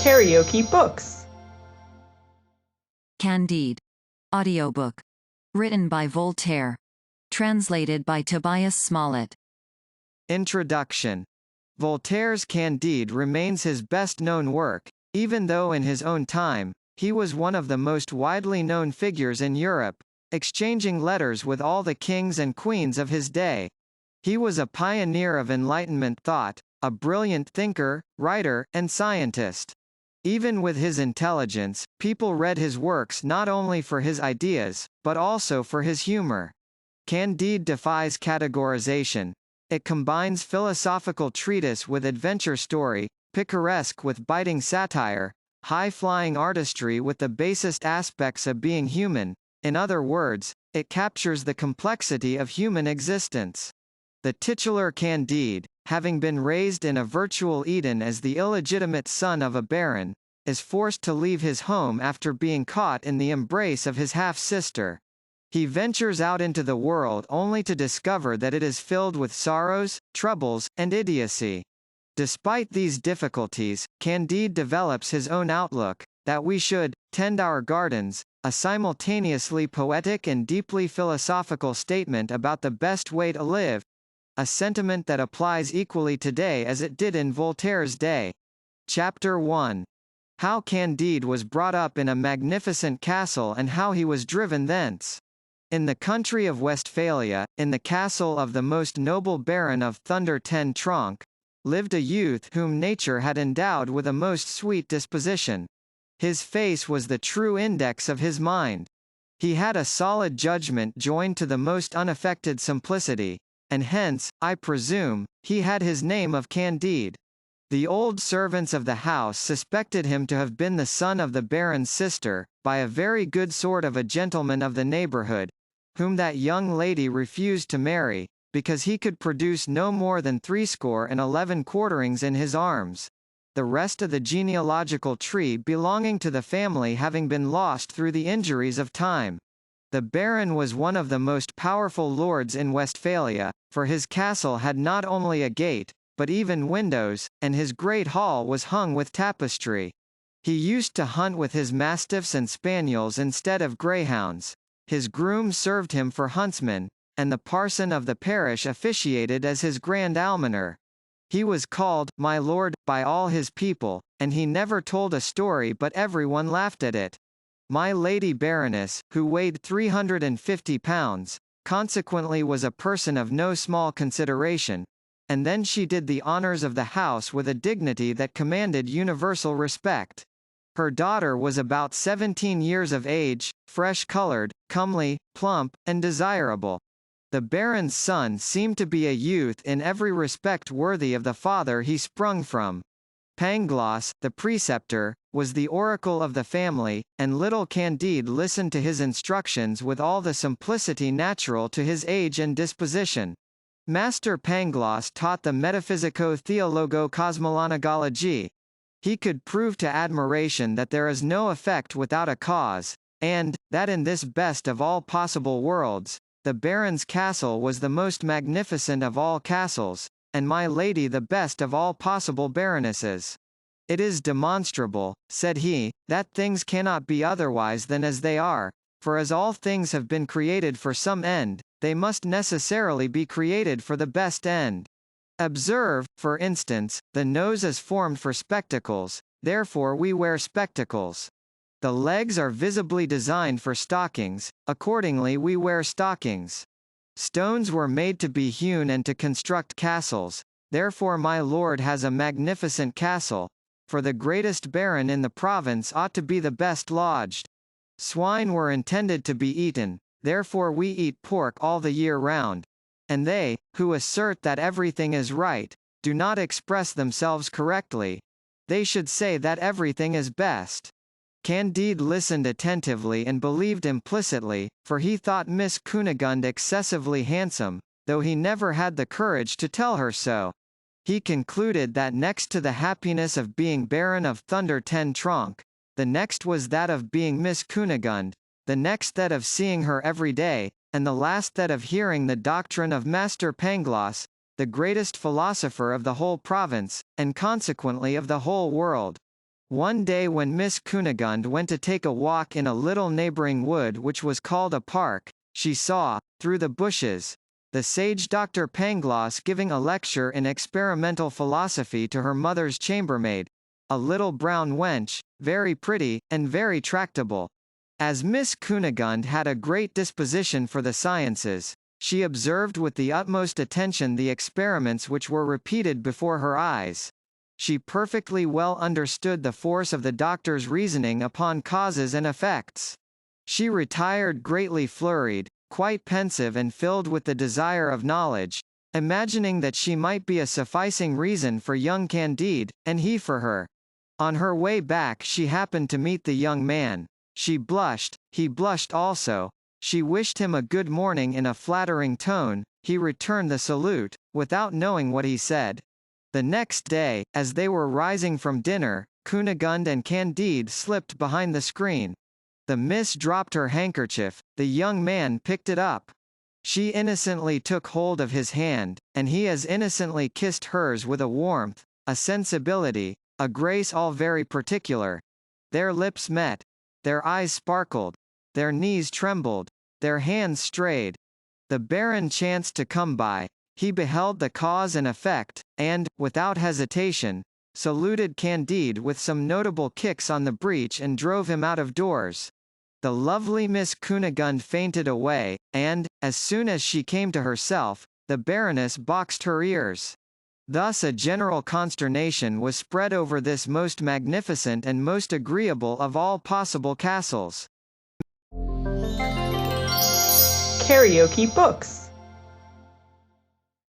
KaraokeBooks. Candide. Audiobook. Written by Voltaire. Translated by Tobias Smollett. Introduction. Voltaire's Candide remains his best-known work, even though in his own time, he was one of the most widely known figures in Europe, exchanging letters with all the kings and queens of his day. He was a pioneer of Enlightenment thought, a brilliant thinker, writer, and scientist. Even with his intelligence, people read his works not only for his ideas, but also for his humor. Candide defies categorization. It combines philosophical treatise with adventure story, picaresque with biting satire, high-flying artistry with the basest aspects of being human. In other words, it captures the complexity of human existence. The titular Candide, having been raised in a virtual Eden as the illegitimate son of a baron, is forced to leave his home after being caught in the embrace of his half-sister. He ventures out into the world only to discover that it is filled with sorrows, troubles, and idiocy. Despite these difficulties, Candide develops his own outlook, that we should tend our gardens, a simultaneously poetic and deeply philosophical statement about the best way to live, a sentiment that applies equally today as it did in Voltaire's day. Chapter 1. How Candide was brought up in a magnificent castle and how he was driven thence. In the country of Westphalia, in the castle of the most noble baron of Thunder ten Tronckh, lived a youth whom nature had endowed with a most sweet disposition. His face was the true index of his mind. He had a solid judgment joined to the most unaffected simplicity, and hence, I presume, he had his name of Candide. The old servants of the house suspected him to have been the son of the baron's sister, by a very good sort of a gentleman of the neighborhood, whom that young lady refused to marry, because he could produce no more than 11 quarterings in his arms, the rest of the genealogical tree belonging to the family having been lost through the injuries of time. The baron was one of the most powerful lords in Westphalia, for his castle had not only a gate, but even windows, and his great hall was hung with tapestry. He used to hunt with his mastiffs and spaniels instead of greyhounds. His groom served him for huntsman, and the parson of the parish officiated as his grand almoner. He was called my lord by all his people, and he never told a story but everyone laughed at it. My lady Baroness, who weighed 350 pounds, consequently was a person of no small consideration, and then she did the honors of the house with a dignity that commanded universal respect. Her daughter was about 17 years of age, fresh-colored, comely, plump, and desirable. The baron's son seemed to be a youth in every respect worthy of the father he sprung from. Pangloss, the preceptor, was the oracle of the family, and little Candide listened to his instructions with all the simplicity natural to his age and disposition. Master Pangloss taught the Metaphysico-Theologo-Cosmologology. He could prove to admiration that there is no effect without a cause, and, that in this best of all possible worlds, the baron's castle was the most magnificent of all castles, and my lady the best of all possible baronesses. It is demonstrable, said he, that things cannot be otherwise than as they are, for as all things have been created for some end, they must necessarily be created for the best end. Observe, for instance, the nose is formed for spectacles, therefore we wear spectacles. The legs are visibly designed for stockings, accordingly we wear stockings. Stones were made to be hewn and to construct castles, therefore my lord has a magnificent castle, for the greatest baron in the province ought to be the best lodged. Swine were intended to be eaten, therefore we eat pork all the year round. And they, who assert that everything is right, do not express themselves correctly. They should say that everything is best. Candide listened attentively and believed implicitly, for he thought Miss Cunegonde excessively handsome, though he never had the courage to tell her so. He concluded that next to the happiness of being Baron of Thunder ten Tronckh, the next was that of being Miss Cunegonde, the next that of seeing her every day, and the last that of hearing the doctrine of Master Pangloss, the greatest philosopher of the whole province, and consequently of the whole world. One day when Miss Cunegonde went to take a walk in a little neighboring wood which was called a park, she saw, through the bushes, the sage Dr. Pangloss giving a lecture in experimental philosophy to her mother's chambermaid, a little brown wench, very pretty, and very tractable. As Miss Cunegonde had a great disposition for the sciences, she observed with the utmost attention the experiments which were repeated before her eyes. She perfectly well understood the force of the doctor's reasoning upon causes and effects. She retired greatly flurried, quite pensive and filled with the desire of knowledge, imagining that she might be a sufficing reason for young Candide, and he for her. On her way back she happened to meet the young man. She blushed, he blushed also. She wished him a good morning in a flattering tone, he returned the salute, without knowing what he said. The next day, as they were rising from dinner, Cunegonde and Candide slipped behind the screen. The miss dropped her handkerchief, the young man picked it up. She innocently took hold of his hand, and he as innocently kissed hers with a warmth, a sensibility, a grace all very particular. Their lips met. Their eyes sparkled. Their knees trembled. Their hands strayed. The Baron chanced to come by. He beheld the cause and effect, and, without hesitation, saluted Candide with some notable kicks on the breech and drove him out of doors. The lovely Miss Cunegonde fainted away, and, as soon as she came to herself, the Baroness boxed her ears. Thus a general consternation was spread over this most magnificent and most agreeable of all possible castles. KaraokeBooks.